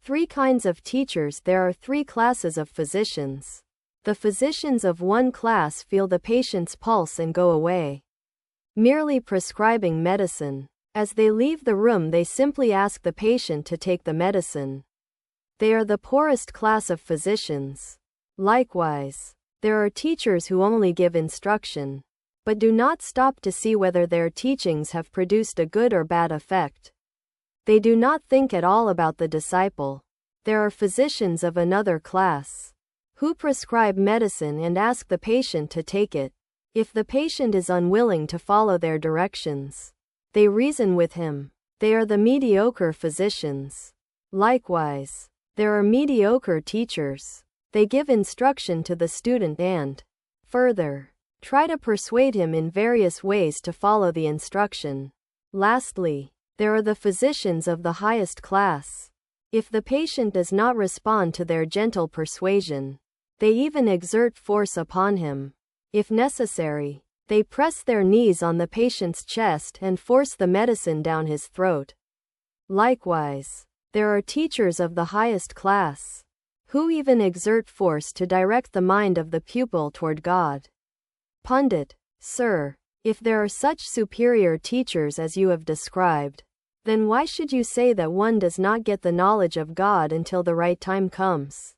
Three kinds of teachers. There are three classes of physicians. The physicians of one class feel the patient's pulse and go away, merely prescribing medicine. As they leave the room, they simply ask the patient to take the medicine. They are the poorest class of physicians. Likewise, there are teachers who only give instruction, but do not stop to see whether their teachings have produced a good or bad effect. They do not think at all about the disciple. There are physicians of another class, who prescribe medicine and ask the patient to take it. If the patient is unwilling to follow their directions, they reason with him. They are the mediocre physicians. Likewise, there are mediocre teachers. They give instruction to the student and, further, try to persuade him in various ways to follow the instruction. Lastly, there are the physicians of the highest class. If the patient does not respond to their gentle persuasion, they even exert force upon him. If necessary, they press their knees on the patient's chest and force the medicine down his throat. Likewise, there are teachers of the highest class, who even exert force to direct the mind of the pupil toward God. Pundit: Sir, if there are such superior teachers as you have described, then why should you say that one does not get the knowledge of God until the right time comes?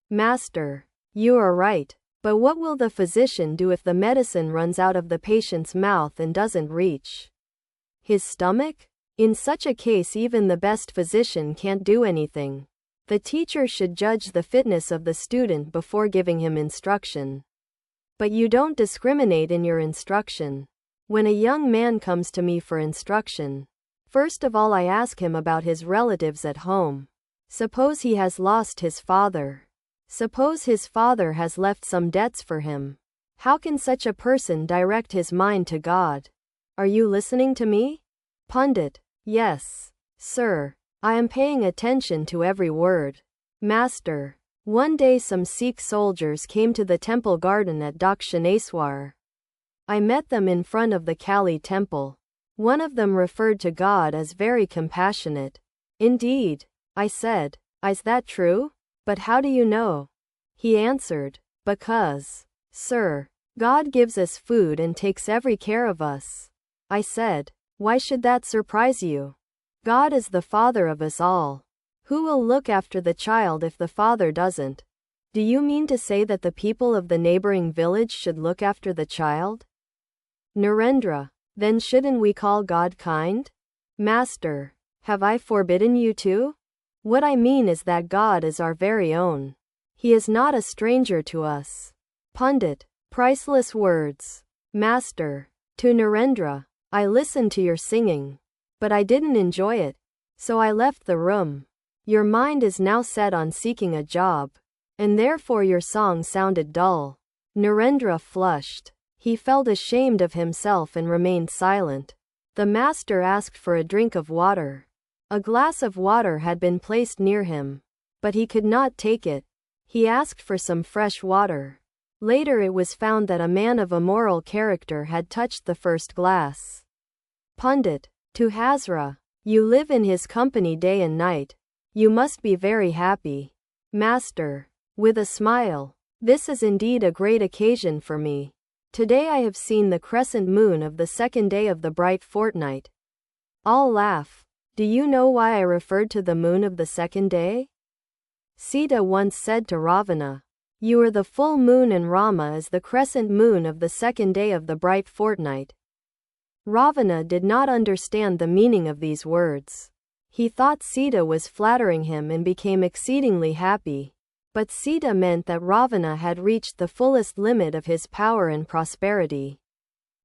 Master: You are right. But what will the physician do if the medicine runs out of the patient's mouth and doesn't reach his stomach? In such a case, even the best physician can't do anything. The teacher should judge the fitness of the student before giving him instruction. But you don't discriminate in your instruction. When a young man comes to me for instruction, first of all I ask him about his relatives at home. Suppose he has lost his father. Suppose his father has left some debts for him. How can such a person direct his mind to God? Are you listening to me? Pundit: Yes, sir. I am paying attention to every word. Master: One day some Sikh soldiers came to the temple garden at Dakshineswar. I met them in front of the Kali temple. One of them referred to God as very compassionate. Indeed, I said. Is that true? But how do you know? He answered, Because, sir, God gives us food and takes every care of us. I said, Why should that surprise you? God is the father of us all. Who will look after the child if the father doesn't? Do you mean to say that the people of the neighboring village should look after the child? Narendra: Then shouldn't we call God kind? Master: Have I forbidden you to? What I mean is that God is our very own. He is not a stranger to us. Pundit: Priceless words. Master: To Narendra: I listened to your singing, but I didn't enjoy it, so I left the room. Your mind is now set on seeking a job, and therefore your song sounded dull. Narendra flushed. He felt ashamed of himself and remained silent. The master asked for a drink of water. A glass of water had been placed near him, but he could not take it. He asked for some fresh water. Later it was found that a man of immoral character had touched the first glass. Pundit: To Hazra: You live in his company day and night. You must be very happy. Master: With a smile. This is indeed a great occasion for me. Today I have seen the crescent moon of the second day of the bright fortnight. All laugh. Do you know why I referred to the moon of the second day? Sita once said to Ravana, You are the full moon and Rama is the crescent moon of the second day of the bright fortnight. Ravana did not understand the meaning of these words. He thought Sita was flattering him and became exceedingly happy. But Sita meant that Ravana had reached the fullest limit of his power and prosperity,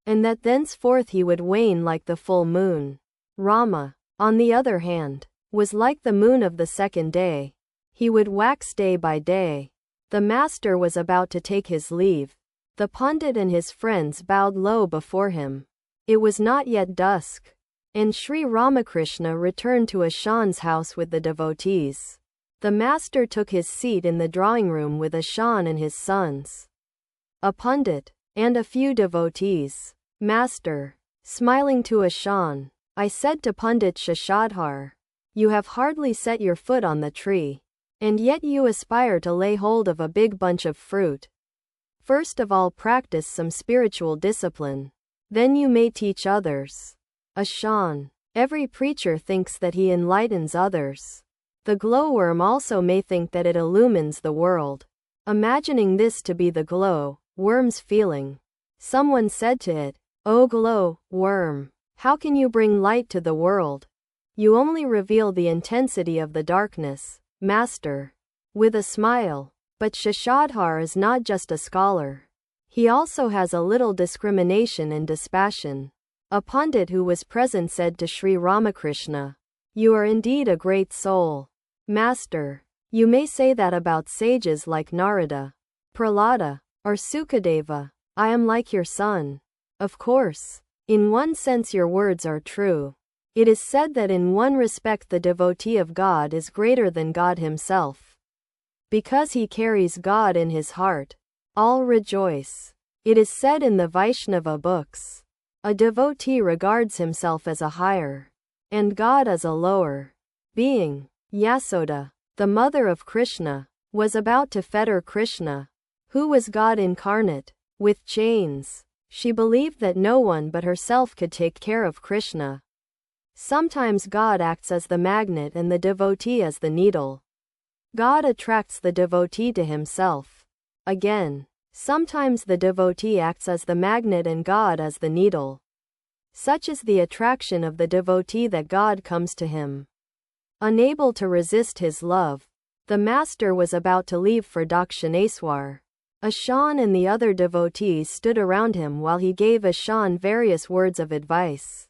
and that thenceforth he would wane like the full moon. Rama, on the other hand, was like the moon of the second day. He would wax day by day. The master was about to take his leave. The Pandit and his friends bowed low before him. It was not yet dusk, and Sri Ramakrishna returned to Ashan's house with the devotees. The master took his seat in the drawing room with Ashan and his sons, a Pandit, and a few devotees. Master, smiling to Ashan, I said to Pandit Shashadhar, You have hardly set your foot on the tree. And yet you aspire to lay hold of a big bunch of fruit. First of all, practice some spiritual discipline. Then you may teach others. Ashan. Every preacher thinks that he enlightens others. The glowworm also may think that it illumines the world. Imagining this to be the glow worm's feeling, someone said to it, "O glow worm, how can you bring light to the world? You only reveal the intensity of the darkness, master." With a smile. But Shashadhar is not just a scholar. He also has a little discrimination and dispassion. A Pandit who was present said to Sri Ramakrishna, "You are indeed a great soul, master. You may say that about sages like Narada, Prahlada, or Sukadeva. I am like your son." Of course, in one sense your words are true. It is said that in one respect the devotee of God is greater than God himself. Because he carries God in his heart, all rejoice. It is said in the Vaishnava books, a devotee regards himself as a higher, and God as a lower being. Yasoda, the mother of Krishna, was about to fetter Krishna, who was God incarnate, with chains. She believed that no one but herself could take care of Krishna. Sometimes God acts as the magnet and the devotee as the needle. God attracts the devotee to himself. Again, sometimes the devotee acts as the magnet and God as the needle. Such is the attraction of the devotee that God comes to him. Unable to resist his love, the master was about to leave for Dakshineswar. Ashan and the other devotees stood around him while he gave Ashan various words of advice.